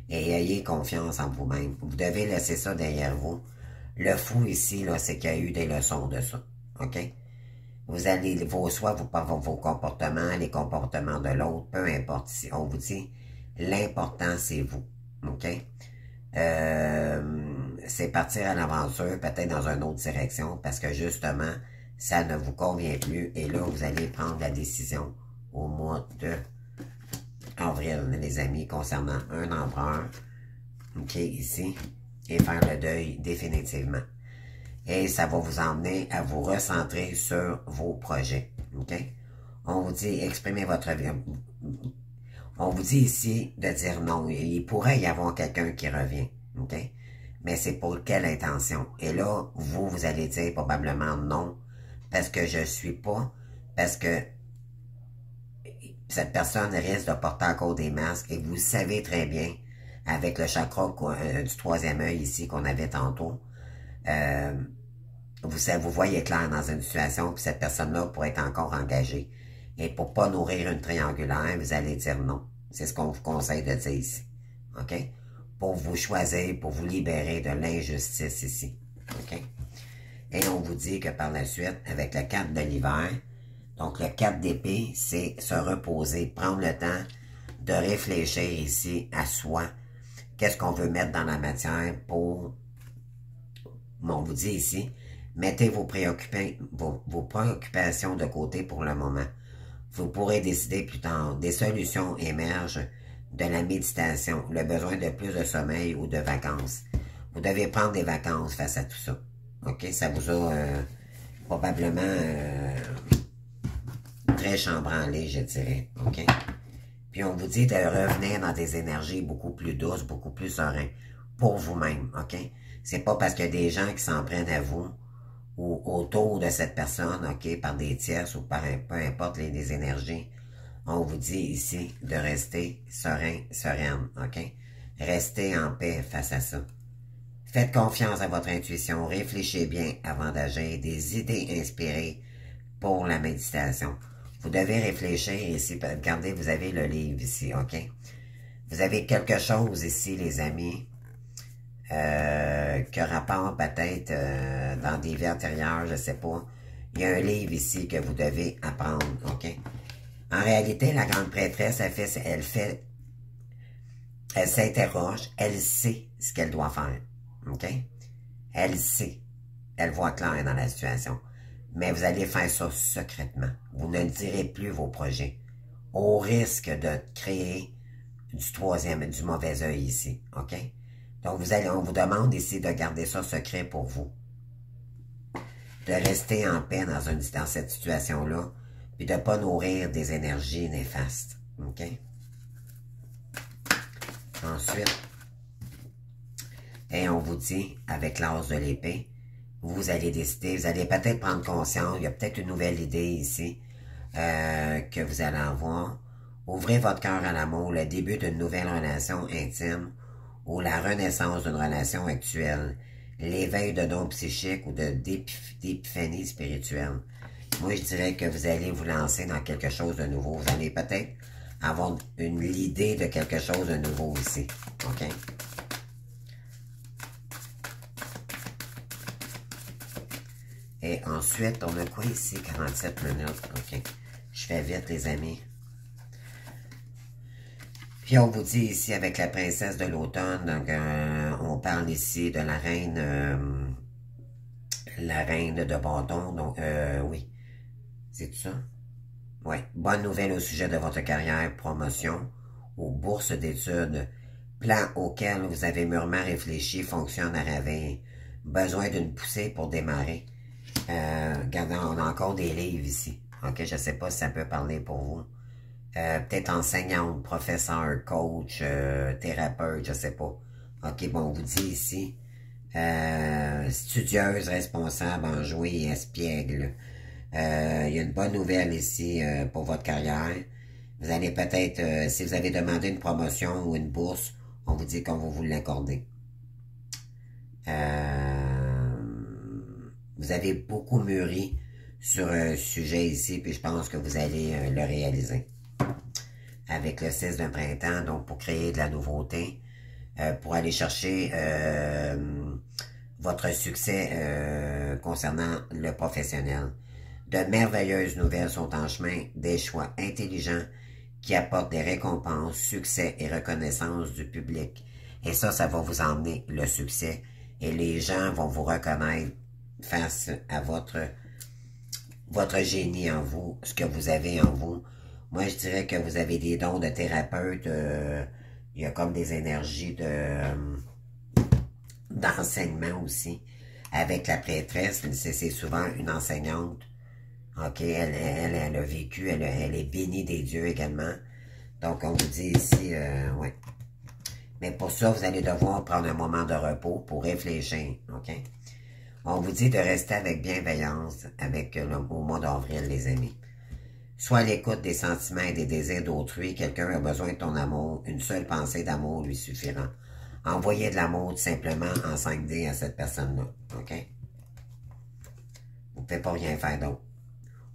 et ayez confiance en vous-même. Vous devez laisser ça derrière vous. Le fou ici, là, c'est qu'il y a eu des leçons de ça. OK? Vous allez, soit vos comportements, les comportements de l'autre, peu importe. Si on vous dit, l'important, c'est vous. OK? C'est partir à l'aventure, peut-être dans une autre direction, parce que justement, ça ne vous convient plus. Et là, vous allez prendre la décision au mois de avril, les amis, concernant un empereur, OK, ici, et faire le deuil définitivement. Et ça va vous emmener à vous recentrer sur vos projets, OK? On vous dit, exprimez votre vie. On vous dit ici de dire non. Il pourrait y avoir quelqu'un qui revient, OK? Mais c'est pour quelle intention? Et là, vous allez dire probablement non, parce que je suis pas, parce que cette personne risque de porter encore des masques, et vous le savez très bien, avec le chakra du troisième œil ici qu'on avait tantôt, vous voyez clair dans une situation, puis cette personne-là pourrait être encore engagée. Et pour pas nourrir une triangulaire, vous allez dire non. C'est ce qu'on vous conseille de dire ici. OK? Pour vous choisir, pour vous libérer de l'injustice ici. OK? Et on vous dit que par la suite, avec la carte de l'hiver, donc le 4 d'épée, c'est se reposer, prendre le temps de réfléchir ici à soi. Qu'est-ce qu'on veut mettre dans la matière pour... Bon, on vous dit ici, mettez vos préoccupations de côté pour le moment. Vous pourrez décider plus tard. Des solutions émergent de la méditation, le besoin de plus de sommeil ou de vacances. Vous devez prendre des vacances face à tout ça. OK? Ça vous a probablement très chambranlé, je dirais. OK? Puis on vous dit de revenir dans des énergies beaucoup plus douces, beaucoup plus sereines pour vous-même. OK? C'est pas parce qu'il y a des gens qui s'en prennent à vous ou autour de cette personne, OK, par des tierces ou par peu importe les énergies. On vous dit ici de rester serein, sereine, OK? Restez en paix face à ça. Faites confiance à votre intuition, réfléchissez bien avant d'agir, des idées inspirées pour la méditation. Vous devez réfléchir ici, regardez, vous avez le livre ici, OK? Vous avez quelque chose ici, les amis, que rapport peut-être dans des vies antérieures, je ne sais pas. Il y a un livre ici que vous devez apprendre, OK? En réalité, la grande prêtresse, elle s'interroge, elle sait ce qu'elle doit faire, OK? Elle sait, elle voit clair dans la situation. Mais vous allez faire ça secrètement. Vous ne direz plus vos projets. Au risque de créer du mauvais œil ici, OK? Donc, on vous demande ici de garder ça secret pour vous. De rester en paix dans cette situation-là, puis de ne pas nourrir des énergies néfastes, OK? Ensuite, et on vous dit, avec l'as de l'épée, vous allez décider, vous allez peut-être prendre conscience, il y a peut-être une nouvelle idée ici que vous allez avoir. Ouvrez votre cœur à l'amour, le début d'une nouvelle relation intime ou la renaissance d'une relation actuelle, l'éveil de dons psychiques ou d'épiphanie spirituelle. Moi, je dirais que vous allez vous lancer dans quelque chose de nouveau. Vous allez peut-être avoir l'idée de quelque chose de nouveau ici. OK? Et ensuite, on a quoi ici? 47 minutes. OK. Je fais vite, les amis. Puis on vous dit ici, avec la princesse de l'automne, donc on parle ici de la reine de bâton. Donc, oui. C'est tout ça? Oui. Bonne nouvelle au sujet de votre carrière, promotion ou bourse d'études. Plan auquel vous avez mûrement réfléchi fonctionne à merveille. Besoin d'une poussée pour démarrer. Regardez, on a encore des livres ici. OK, je ne sais pas si ça peut parler pour vous. Peut-être enseignante, professeur, coach, thérapeute, je ne sais pas. OK, bon, on vous dit ici. Studieuse, responsable, enjouée et espiègle. Il y a une bonne nouvelle ici pour votre carrière. Vous allez peut-être, si vous avez demandé une promotion ou une bourse, on vous dit qu'on va vous l'accorder. Vous avez beaucoup mûri sur un sujet ici, puis je pense que vous allez le réaliser. Avec le 6 d'un printemps, donc pour créer de la nouveauté, pour aller chercher votre succès concernant le professionnel. De merveilleuses nouvelles sont en chemin, des choix intelligents qui apportent des récompenses, succès et reconnaissance du public. Et ça va vous emmener le succès. Et les gens vont vous reconnaître face à votre génie en vous, ce que vous avez en vous. Moi, je dirais que vous avez des dons de thérapeute. Il y a comme des énergies d'enseignement aussi. Avec la prêtresse, c'est souvent une enseignante. OK, elle a vécu, elle est bénie des dieux également. Donc, on vous dit ici, ouais. Mais pour ça, vous allez devoir prendre un moment de repos pour réfléchir, OK? On vous dit de rester avec bienveillance au mois d'avril, les amis. Sois à l'écoute des sentiments et des désirs d'autrui. Quelqu'un a besoin de ton amour. Une seule pensée d'amour lui suffira. Envoyez de l'amour tout simplement en 5D à cette personne-là, OK? Vous ne pouvez pas rien faire d'autre.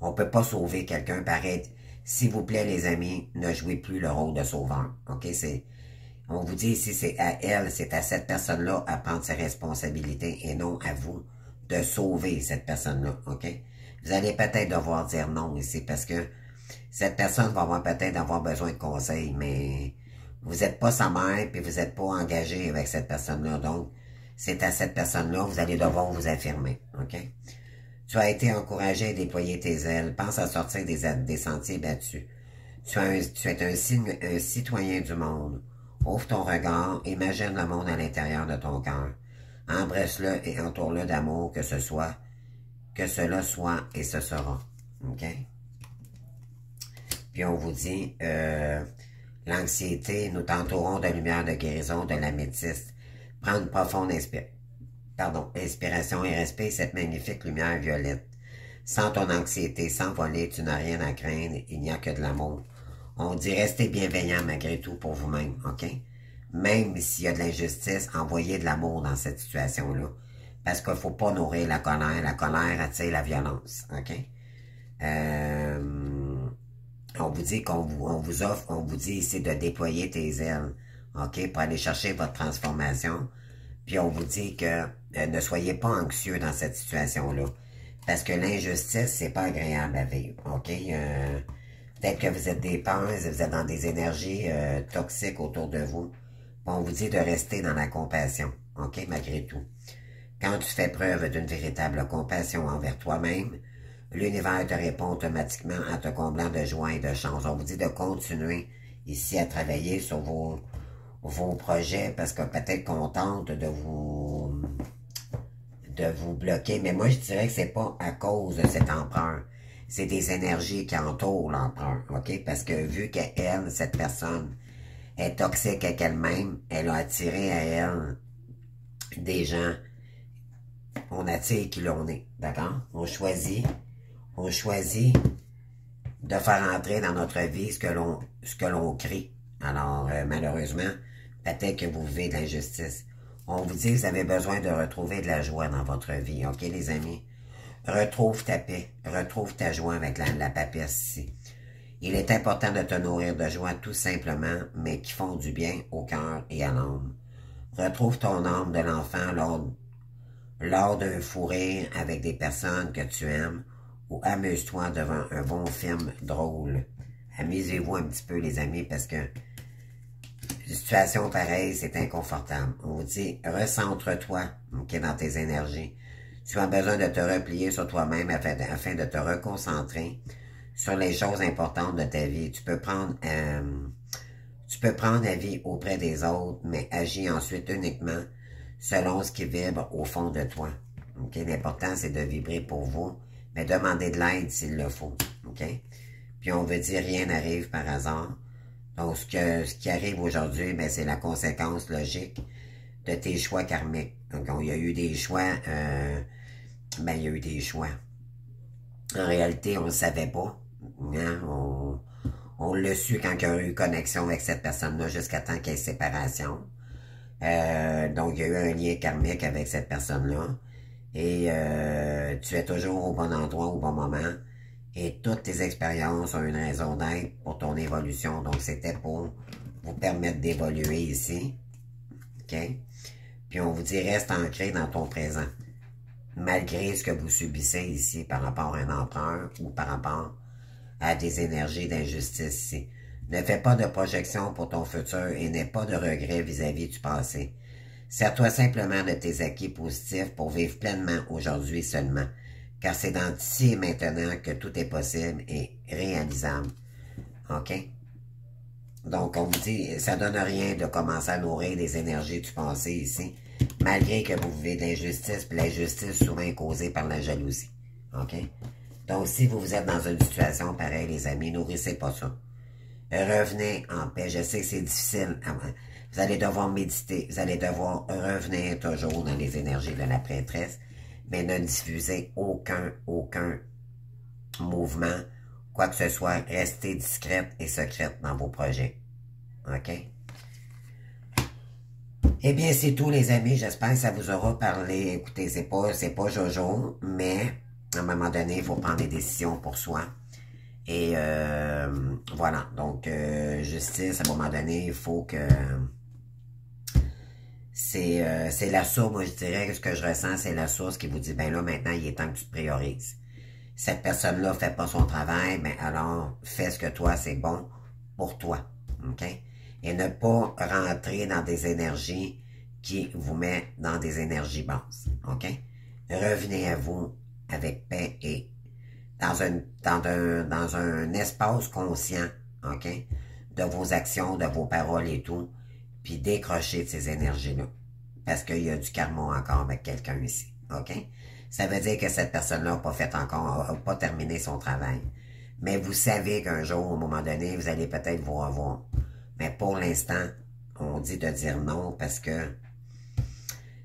On ne peut pas sauver quelqu'un pareil. S'il vous plaît, les amis, ne jouez plus le rôle de sauveur, OK? On vous dit ici, c'est à elle, c'est à cette personne-là à prendre ses responsabilités et non à vous de sauver cette personne-là, OK? Vous allez peut-être devoir dire non ici parce que cette personne va peut-être avoir besoin de conseils, mais vous n'êtes pas sa mère puis vous n'êtes pas engagé avec cette personne-là. Donc, c'est à cette personne-là que vous allez devoir vous affirmer, OK? Tu as été encouragé à déployer tes ailes. Pense à sortir des sentiers battus. Tu es un citoyen du monde. Ouvre ton regard, imagine le monde à l'intérieur de ton cœur. Embrasse-le et entoure-le d'amour, que cela soit et ce sera. OK? Puis on vous dit, l'anxiété, nous t'entourons de lumière de guérison, de l'améthyste. Prends une profonde inspiration et respire cette magnifique lumière violette. Sans ton anxiété, sans voler, tu n'as rien à craindre, il n'y a que de l'amour. On dit restez bienveillant malgré tout pour vous-même, OK? Même s'il y a de l'injustice, envoyez de l'amour dans cette situation-là. Parce qu'il ne faut pas nourrir la colère. La colère attire la violence, OK? On vous dit on vous dit ici de déployer tes ailes, OK? Pour aller chercher votre transformation. Puis on vous dit que ne soyez pas anxieux dans cette situation-là. Parce que l'injustice, c'est pas agréable à vivre, OK? Peut-être que vous êtes des pinces, vous êtes dans des énergies toxiques autour de vous. On vous dit de rester dans la compassion, OK, malgré tout. Quand tu fais preuve d'une véritable compassion envers toi-même, l'univers te répond automatiquement en te comblant de joie et de chance. On vous dit de continuer ici à travailler sur vos projets parce que peut-être qu'on tente de vous bloquer. Mais moi, je dirais que c'est pas à cause de cet empereur. C'est des énergies qui entourent l'empereur, OK? Parce que vu qu'elle, cette personne, est toxique avec elle-même, elle a attiré à elle des gens. On attire qui l'on est, d'accord? On choisit de faire entrer dans notre vie ce que l'on crée. Alors, malheureusement, peut-être que vous vivez de l'injustice. On vous dit que vous avez besoin de retrouver de la joie dans votre vie, OK, les amis? Retrouve ta paix, retrouve ta joie avec la papesse ici. Il est important de te nourrir de joie tout simplement, mais qui font du bien au cœur et à l'âme. Retrouve ton âme de l'enfant lors d'un fou rire avec des personnes que tu aimes ou amuse-toi devant un bon film drôle. Amusez-vous un petit peu, les amis, parce que une situation pareille, c'est inconfortable. On vous dit, recentre-toi, OK, dans tes énergies. Tu as besoin de te replier sur toi-même afin de te reconcentrer sur les choses importantes de ta vie. Tu peux prendre la vie auprès des autres, mais agis ensuite uniquement selon ce qui vibre au fond de toi. OK? L'important, c'est de vibrer pour vous, mais demandez de l'aide s'il le faut. OK? Puis on veut dire rien n'arrive par hasard. Donc, ce qui arrive aujourd'hui, ben, c'est la conséquence logique de tes choix karmiques. Donc, il y a eu des choix, il y a eu des choix. En réalité, on ne le savait pas. Hein? On l'a su quand il y a eu connexion avec cette personne-là jusqu'à temps qu'il y ait séparation. Donc, il y a eu un lien karmique avec cette personne-là. Et tu es toujours au bon endroit, au bon moment. Et toutes tes expériences ont une raison d'être pour ton évolution. Donc, c'était pour vous permettre d'évoluer ici. OK? Puis, on vous dit, reste ancré dans ton présent. Malgré ce que vous subissez ici par rapport à un empereur ou par rapport à des énergies d'injustice ici. Ne fais pas de projection pour ton futur et n'aie pas de regrets vis-à-vis du passé. Sers-toi simplement de tes acquis positifs pour vivre pleinement aujourd'hui seulement, car c'est dans ici et maintenant que tout est possible et réalisable. OK? Donc, on vous dit, ça donne rien de commencer à nourrir des énergies du passé ici, malgré que vous vivez de l'injustice, puis l'injustice souvent causée par la jalousie. OK? Donc, si vous êtes dans une situation pareille, les amis, nourrissez pas ça. Revenez en paix. Je sais que c'est difficile. Vous allez devoir méditer. Vous allez devoir revenir toujours dans les énergies de la prêtresse, mais ne diffusez aucun mouvement, quoi que ce soit. Restez discrète et secrète dans vos projets. OK? Eh bien, c'est tout, les amis. J'espère que ça vous aura parlé. Écoutez, c'est pas Jojo, mais à un moment donné, il faut prendre des décisions pour soi. Et voilà. Donc, justice, à un moment donné, il faut que c'est la source, moi je dirais que ce que je ressens, c'est la source qui vous dit, ben là, maintenant, il est temps que tu te priorises. Cette personne-là fait pas son travail, ben alors, fais ce que toi, c'est bon pour toi, OK? Et ne pas rentrer dans des énergies qui vous mettent dans des énergies basses, OK? Revenez à vous avec paix et dans un espace conscient, OK? De vos actions, de vos paroles et tout, puis décrocher de ces énergies-là. Parce qu'il y a du karma encore avec quelqu'un ici, OK? Ça veut dire que cette personne-là n'a pas fait encore, n'a pas terminé son travail. Mais vous savez qu'un jour, au moment donné, vous allez peut-être vous revoir. Mais pour l'instant, on dit de dire non parce que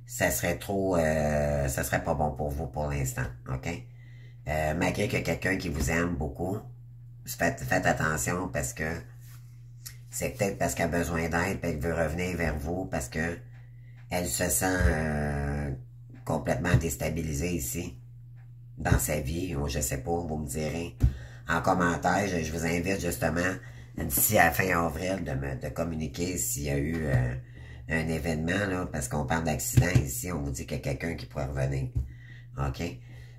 ça serait trop, ça serait pas bon pour vous pour l'instant, OK? Malgré que quelqu'un qui vous aime beaucoup, faites attention parce que c'est peut-être parce qu'elle a besoin d'aide et qu'elle veut revenir vers vous parce que elle se sent complètement déstabilisée ici dans sa vie, ou je sais pas, vous me direz en commentaire. Je vous invite justement d'ici à la fin avril de communiquer s'il y a eu un événement, là, parce qu'on parle d'accident ici, on vous dit qu'il y a quelqu'un qui pourrait revenir. OK?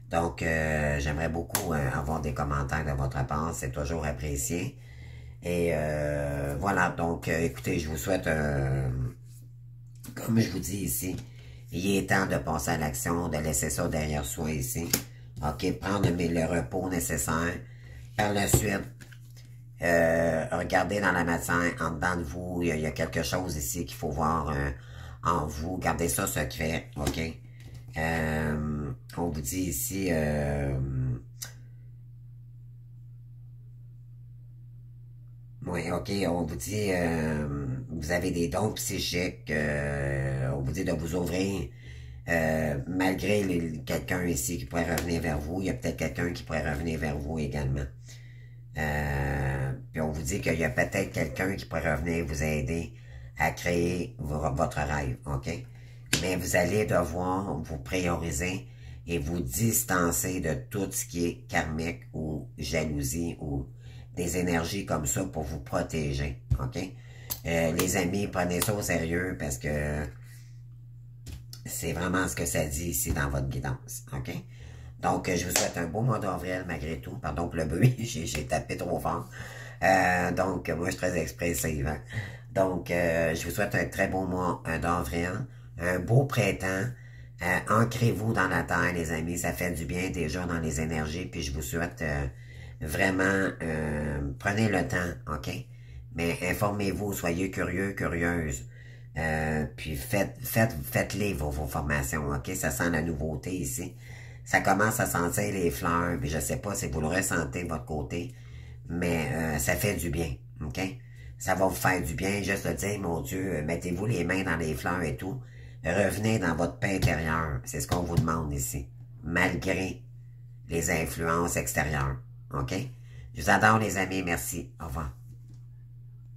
Donc, j'aimerais beaucoup avoir des commentaires de votre part, c'est toujours apprécié. Et voilà, donc écoutez, je vous souhaite, comme je vous dis ici, il est temps de passer à l'action, de laisser ça derrière soi ici. OK, prendre le repos nécessaire. Par la suite, regardez dans la matière, en dedans de vous, il y a quelque chose ici qu'il faut voir en vous. Gardez ça secret, OK? On vous dit ici... oui, OK, on vous dit, vous avez des dons psychiques, on vous dit de vous ouvrir, malgré quelqu'un ici qui pourrait revenir vers vous, il y a peut-être quelqu'un qui pourrait revenir vers vous également. Puis on vous dit qu'il y a peut-être quelqu'un qui pourrait revenir vous aider à créer votre rêve, OK? Mais vous allez devoir vous prioriser et vous distancer de tout ce qui est karmique ou jalousie ou des énergies comme ça pour vous protéger, OK? Les amis, prenez ça au sérieux parce que c'est vraiment ce que ça dit ici dans votre guidance, OK? Donc, je vous souhaite un beau mois d'avril malgré tout. Pardon pour le bruit, j'ai tapé trop fort. Donc, moi, je suis très expressive. Hein? Donc, je vous souhaite un très beau mois d'avril, un beau printemps. Ancrez-vous dans la terre, les amis. Ça fait du bien déjà dans les énergies. Puis, je vous souhaite... vraiment, prenez le temps, OK? Mais informez-vous, soyez curieux, curieuse. Puis faites-les vos formations, OK? Ça sent la nouveauté ici. Ça commence à sentir les fleurs, puis je sais pas si vous le ressentez de votre côté, mais ça fait du bien, OK? Ça va vous faire du bien, juste de dire, mon Dieu, mettez-vous les mains dans les fleurs et tout. Revenez dans votre paix intérieure. C'est ce qu'on vous demande ici. Malgré les influences extérieures. OK? Je vous adore, les amis. Merci. Au revoir.